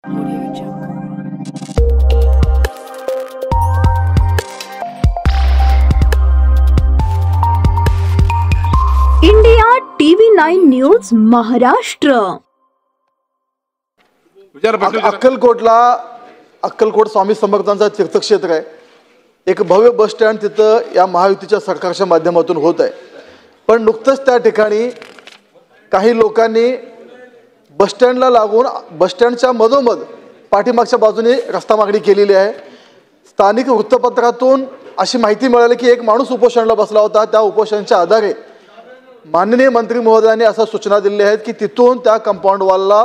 India TV 9 news Maharashtra. Akkalkot स्वामी समर्थांचा तीर्थक्षेत्र आहे। एक भव्य बस स्टँड तिथं या महायुतीच्या सरकारच्या माध्यमातून होत आहे। पण नुकतंच त्या ठिकाणी काही लोकांनी बस स्टँडला लागून बस स्टँडच्या मधोमध पाठीमागच्या बाजूने रस्ता मागणी केलेली आहे। स्थानिक वृत्तपत्रातून अशी माहिती मिळाली की एक माणूस उपोषणाला बसला होता। त्या उपोषणाच्या आधारे माननीय मंत्री महोदयांनी अशा सूचना दिल्या आहेत की तिथून त्या कंपाऊंड वॉलला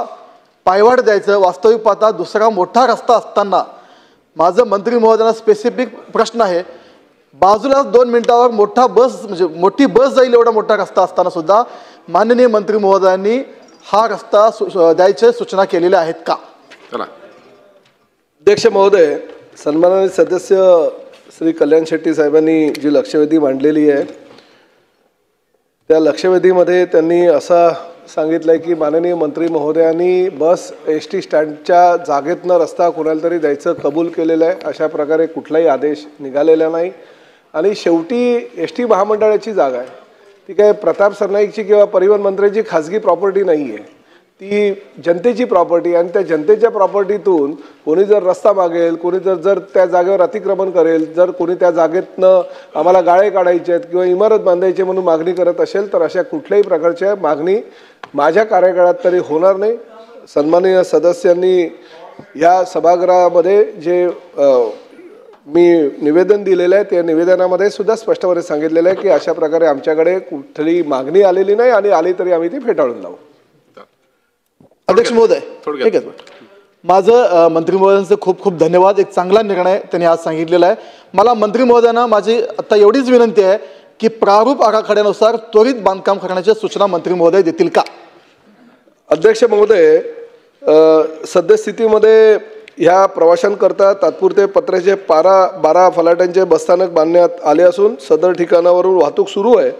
पायवाट द्यायचं। वास्तविक पाहता दुसरा मोठा रस्ता असताना माझं मंत्री महोदयांना स्पेसिफिक प्रश्न आहे, बाजूला 2 मिनिटावर मोठी बस जाईल एवढा मोठा रस्ता असताना सुद्धा माननीय मंत्री महोदयांनी हा रस्ता द्यायच्या सूचना केलेल्या आहेत का? अध्यक्ष महोदय, सन्माननीय सदस्य श्री कल्याण शेट्टी साहेबांनी जी लक्षवेधी मांडलेली आहे त्या लक्षवेधीमध्ये त्यांनी असा सांगितलं की माननीय मंत्री महोदयांनी बस एसटी स्टँडच्या जागेतनं रस्ता कोणाला तरी द्यायचं कबूल केलेलं आहे। अशा प्रकारे कुठलाही आदेश निघालेला नाही आणि शेवटी एसटी महामंडळाची जागा आहे, ती काय प्रताप सरनाईकची किंवा परिवहन मंत्र्यांची खाजगी प्रॉपर्टी नाही आहे, ती जनतेची प्रॉपर्टी। आणि त्या जनतेच्या प्रॉपर्टीतून कोणी जर रस्ता मागेल, कोणी जर त्या जागेवर अतिक्रमण करेल, जर कोणी त्या जागेतनं आम्हाला गाळे काढायचे आहेत किंवा इमारत बांधायची म्हणून मागणी करत असेल तर अशा कुठल्याही प्रकारच्या मागणी माझ्या कार्यकाळात तरी होणार नाही। सन्माननीय सदस्यांनी या सभागृहामध्ये जे मी निवेदन दिलेलं आहे त्या निवेदनामध्ये सुद्धा स्पष्टपणे सांगितलेलं आहे की अशा प्रकारे आमच्याकडे कुठली मागणी आलेली नाही आणि आली तरी आम्ही ती फेटाळून लावू। अध्यक्ष महोदय, ठीक आहे, माझं मंत्री महोदयांचं खूप खूप धन्यवाद। एक चांगला निर्णय त्यांनी आज सांगितलेला आहे। मला मंत्री महोदयांना माझी आता एवढीच विनंती आहे की प्रारूप आराखड्यानुसार त्वरित बांधकाम करण्याच्या सूचना मंत्री महोदय देतील का? अध्यक्ष महोदय, सद्यस्थितीमध्ये ह्या प्रवाशांकरता तात्पुरते पत्र्याचे 12 फलाटांचे बसस्थानक बांधण्यात आले असून सदर ठिकाणावरून वाहतूक सुरू आहे।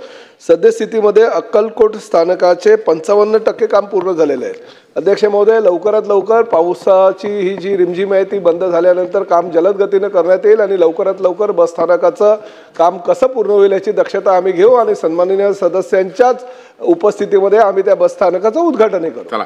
सद्यस्थितीमध्ये अक्कलकोट स्थानकाचे 55% काम पूर्ण झालेले आहे। अध्यक्ष महोदय, लवकरात लवकर पावसाची ही जी रिमझिम आहे ती बंद झाल्यानंतर काम जलद गतीने करण्यात येईल आणि लवकरात लवकर बसस्थानकाचं काम कसं पूर्ण होईल याची दक्षता आम्ही घेऊ आणि सन्माननीय सदस्यांच्याच उपस्थितीमध्ये आम्ही त्या बसस्थानकाचं उद्घाटन करू।